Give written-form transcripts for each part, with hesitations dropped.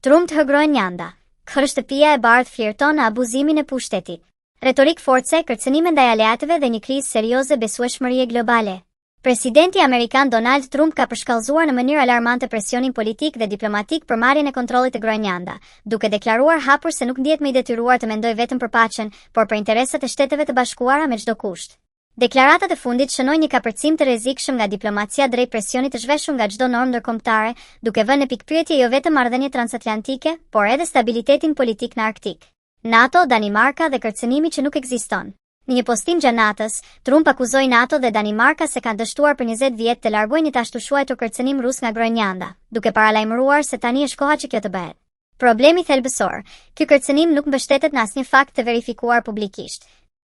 Trump të Groenlanda. Shtëpia e bardhë flirton në abuzimin e pushtetit. Retorik force, kërcënime ndaj aleatëve dhe një krizë serioze besueshmërie globale. Presidenti Amerikan Donald Trump ka përshkallëzuar në mënyrë alarmante presionin politik dhe diplomatik për marrjen e kontrollit të Groenlanda, duke deklaruar hapur se nuk ndihet më i detyruar të mendojë vetëm për paqen, por për interesat e Shteteve të Bashkuara me çdo kusht. Deklaratat e fundit shënojnë një kapërcim të rrezikshëm nga diplomacia drejt presionit të zhveshur nga çdo normë ndërkombëtare, duke vënë në pikpyetje jo vetëm marrëdhëniet transatlantike, por edhe stabilitetin politik në Arktik. NATO, Danimarka dhe kërcënimi që nuk ekziston. Në një postim gjanatës, Trump akuzoi NATO dhe Danimarka se kanë dështuar për 20 vjet të largojnë një të ashtu shuajtur kërcënim rus nga Groenlanda, duke paralajmëruar se tani është koha që kjo të bëhet. Problemi thelbësor: ky kërcënim nuk mbështetet në asnjë fakt të verifikuar publikisht.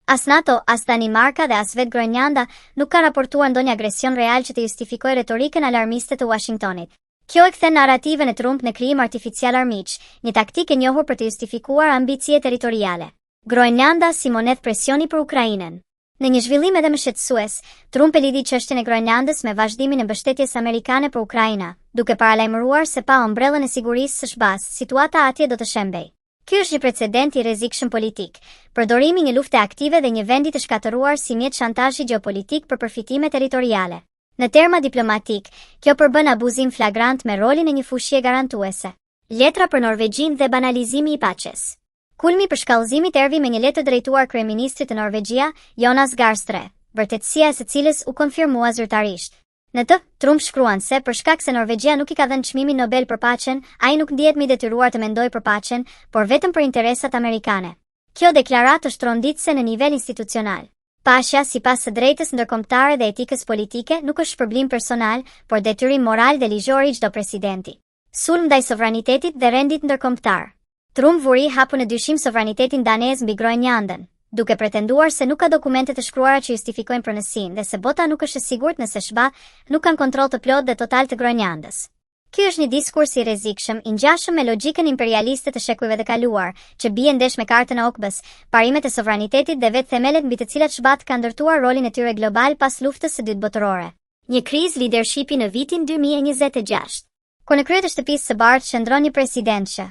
As NATO, as Danimarka dhe as vetë Groenlanda nuk kanë raportuar ndonjë agresion real që të justifikojë retorikën alarmiste të Washingtonit. Kjo e kthen narrativën e Trump në krijim artificial armiq, një taktikë e njohur për të justifikuar ambicie territoriale. Groenlanda si monedh presioni për Ukrainën. Në një zhvillim edhe më shqetësues, Trump e lidhi çështjen e Groenlandës me vazhdimin e mbështetjes amerikane për Ukraina, duke paralajmëruar se pa ombrellën e sigurisë së SBA-s, situata atje do të shembej. Ky është një precedent i rrezikshëm politik, përdorimi një lufte aktive dhe një vendi të shkatëruar si mjet shantazhi gjeopolitik për përfitime territoriale. Në terma diplomatik, kjo përbën abuzim flagrant me rolin e një fushie garantuese. Letra për Norvegjin dhe banalizimi i paqes. Kulmi për shkallëzimit erdhi me një letër drejtuar kryeministrit të Norvegjia, Jonas Gahr Støre, vërtetësia e së cilës u konfirmua zyrtarisht. Në të, Trump shkruan se për shkak se Norvegjia nuk i ka dhënë çmimin Nobel për paqen, ai nuk ndihet më i detyruar të mendojë për paqen, por vetëm për interesat amerikane. Kjo deklaratë është ronditëse në nivel institucional. Paqja, sipas së drejtës ndërkombëtare dhe etikës politike, nuk është shpërblim personal, por detyrim moral dhe ligjor i çdo presidenti. Sulm ndaj sovranitetit dhe rendit ndërkombëtar. Trump vuri hapu në dyshim sovranitetin danez mbi Groenlandën, duke pretenduar se nuk ka dokumente të shkruara që justifikojnë pronësinë dhe se bota nuk është e sigurt nëse SBA nuk kanë kontroll të plotë dhe total të Groenlandës. Ky është një diskurs i rrezikshëm, i ngjashëm me logjikën imperialiste të shekujve të kaluar, që bie ndesh me kartën e Okbës, parimet e sovranitetit dhe vetë themelet mbi të cilat SBA ka ndërtuar rolin e tyre global pas luftës së dytë botërore. Një krizë leadershipi në vitin 2026. Ku në krye të shtëpisë së bardhë qëndron një president që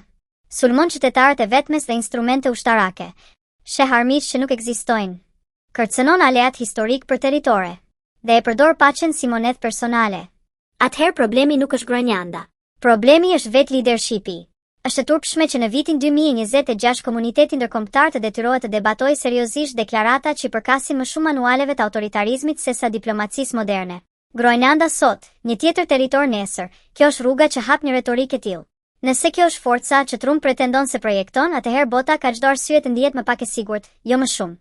sulmon qytetarët e vetmes dhe instrumente ushtarake, sheh armiq që nuk ekzistojnë, kërcënon aleat historik për territore, dhe e përdor paqen si monedh personale. Atëherë problemi nuk është Groenlanda. Problemi është vetë leadershipi. Është e turpshme që në vitin 2026 komuniteti ndërkombëtar të detyrohet të debatojë seriozisht deklarata që përkasin më shumë manualeve të autoritarizmit se sa diplomacisë moderne. Groenlanda sot, një tjetër territor nesër, kjo është rruga që hap një retorikë e tillë. Nëse kjo është forca që Trump pretendon se projekton, atëherë bota ka çdo arsye të ndihet më pak e sigurt, jo më shumë.